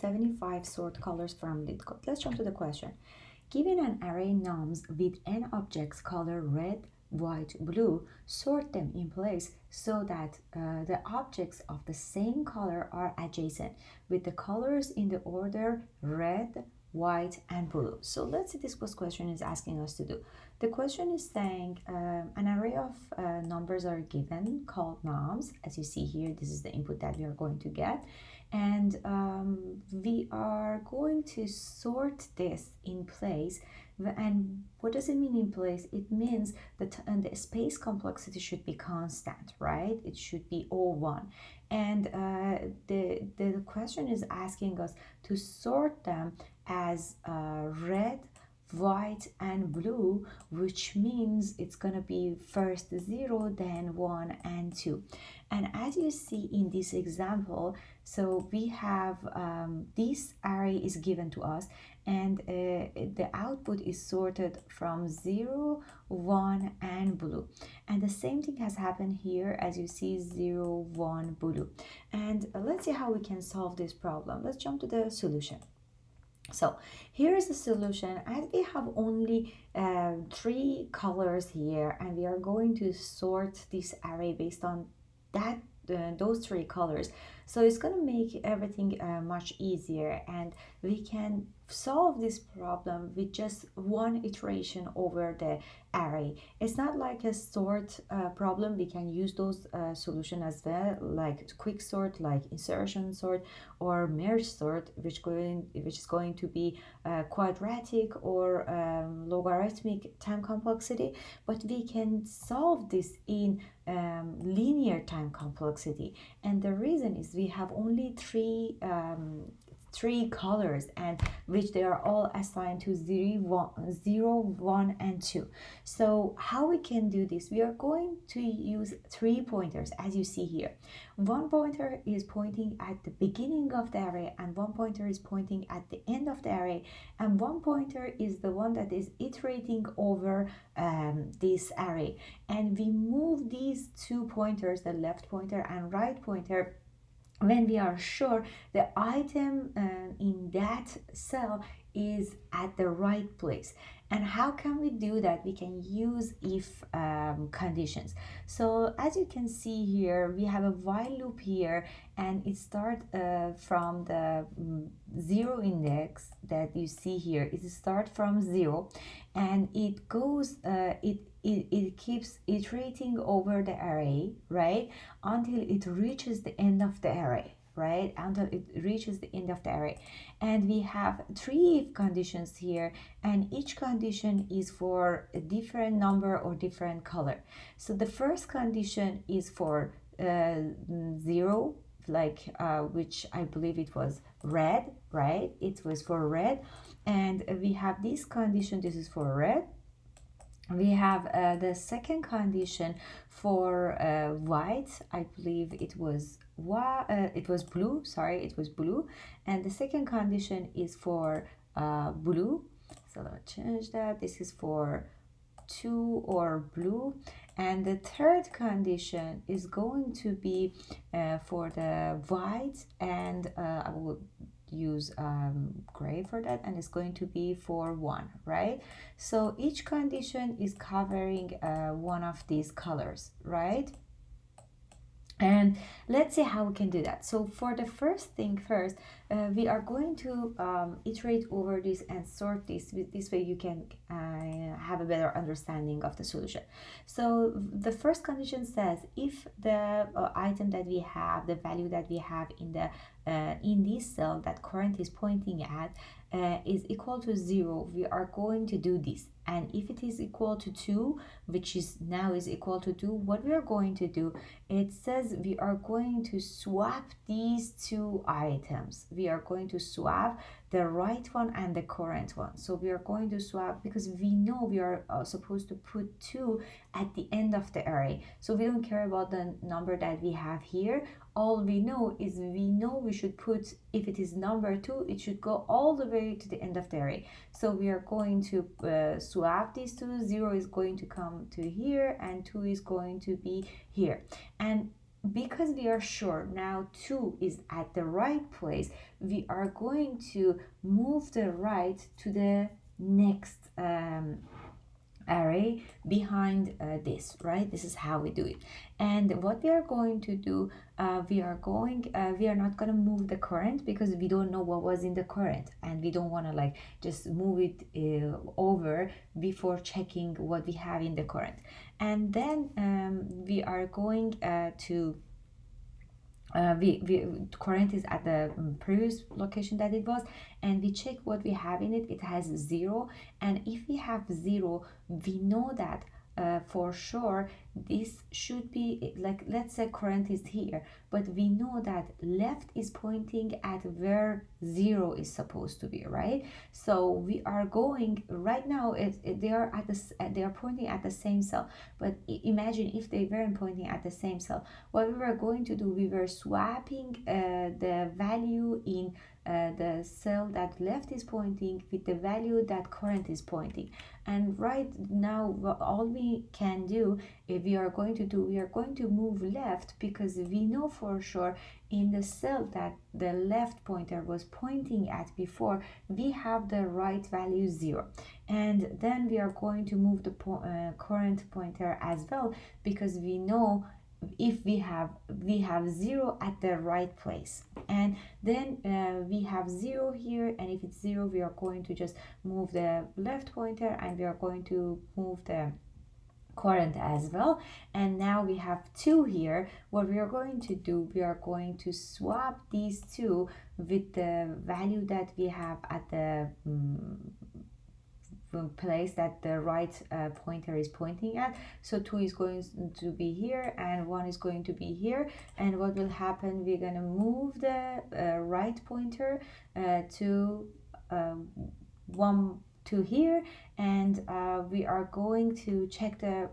75 sort colors from LeetCode. Let's jump to the question. Given an array nums with n objects color red, white, blue, sort them in place so that the objects of the same color are adjacent with the colors in the order red, white, and blue. So let's see this what question is asking us to do. The question is saying an array of numbers are given called nums. As you see here, this is the input that we are going to get, and we are going to sort this in place. And what does it mean in place? It means that the space complexity should be constant, right? It should be all one. And the question is asking us to sort them as red, white, and blue, which means it's gonna be first 0, then 1 and 2. And as you see in this example, so we have this array is given to us, and the output is sorted from 0, 1, and blue. And the same thing has happened here, as you see 0, 1, blue. And let's see how we can solve this problem. Let's jump to the solution. So here is the solution. As we have only 3 colors here, and we are going to sort this array based on that those 3 colors, so it's going to make everything much easier, and we can solve this problem with just one iteration over the array. It's not like a sort problem. We can use those solution as well, like quick sort, like insertion sort, or merge sort, which is going to be quadratic or logarithmic time complexity. But we can solve this in linear time complexity, and the reason is we have only three colors, and which they are all assigned to 0, 1, and 2. So how we can do this? We are going to use 3 pointers, as you see here. One pointer is pointing at the beginning of the array, and one pointer is pointing at the end of the array, and one pointer is the one that is iterating over this array. And we move these 2 pointers, the left pointer and right pointer, when we are sure the item in that cell is at the right place. And how can we do that? We can use if conditions. So as you can see here, we have a while loop here, and it starts from the 0 index that you see here. It starts from 0, and it goes it keeps iterating over the array, right, until it reaches the end of the array, right, until it reaches the end of the array. And we have 3 if conditions here, and each condition is for a different number or different color. So the first condition is for 0, like which I believe it was red, right? It was for red. And we have this condition, this is for red. We have the second condition for white. I believe it was blue. Sorry, it was blue. And the second condition is for blue. So let's change that. This is for 2 or blue. And the third condition is going to be for the white, and I will use gray for that, and it's going to be for 1, right? So each condition is covering one of these colors, right? And let's see how we can do that. So for the first thing first, we are going to iterate over this and sort this. This way you can have a better understanding of the solution. So the first condition says if the item that we have, the value that we have in this cell that current is pointing at is equal to 0, we are going to do this. And if it is equal to 2, which is now is equal to 2, what we are going to do, it says we are going to swap these 2 items. We are going to swap the right one and the current one. So we are going to swap because we know we are supposed to put 2 at the end of the array. So we don't care about the number that we have here. All we know is we should put, if it is number 2, it should go all the way to the end of the array. So we are going to swap these 2. 0 is going to come to here, and 2 is going to be here. And because we are sure now 2 is at the right place, we are going to move the right to the next array behind this, right? This is how we do it. And what we are going to do, we are not going to move the current because we don't know what was in the current, and we don't want to like just move it over before checking what we have in the current. And then we are going to current is at the previous location that it was, and we check what we have in it. It has 0, and if we have 0, we know that for sure this should be like, let's say current is here, but we know that left is pointing at where 0 is supposed to be, right? So we are going right now, they are pointing at the same cell, but imagine if they weren't pointing at the same cell. What we were going to do, we were swapping the value in the cell that left is pointing with the value that current is pointing. And right now all we can do, if we are going to move left, because we know for sure in the cell that the left pointer was pointing at before, we have the right value 0. And then we are going to move the current pointer as well, because we know if we have 0 at the right place, and then we have 0 here, and if it's 0, we are going to just move the left pointer, and we are going to move the current as well. And now we have 2 here. What we are going to do, we are going to swap these 2 with the value that we have at the place that the right pointer is pointing at. So 2 is going to be here and 1 is going to be here, and what will happen, we're going to move the right pointer to 1 to here, and we are going to check the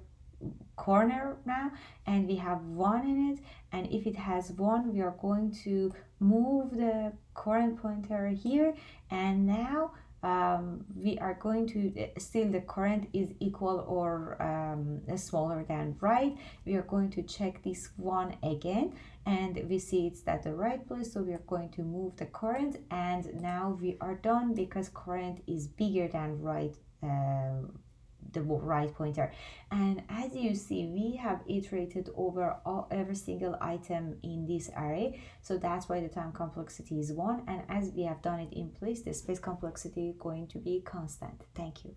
corner now, and we have 1 in it, and if it has 1, we are going to move the current pointer here, and now we are going to still the current is equal or smaller than right. We are going to check this 1 again, and we see it's at the right place, so we are going to move the current, and now we are done because current is bigger than right, the right pointer. And as you see, we have iterated over every single item in this array, so that's why the time complexity is 1, and as we have done it in place, the space complexity is going to be constant. Thank you.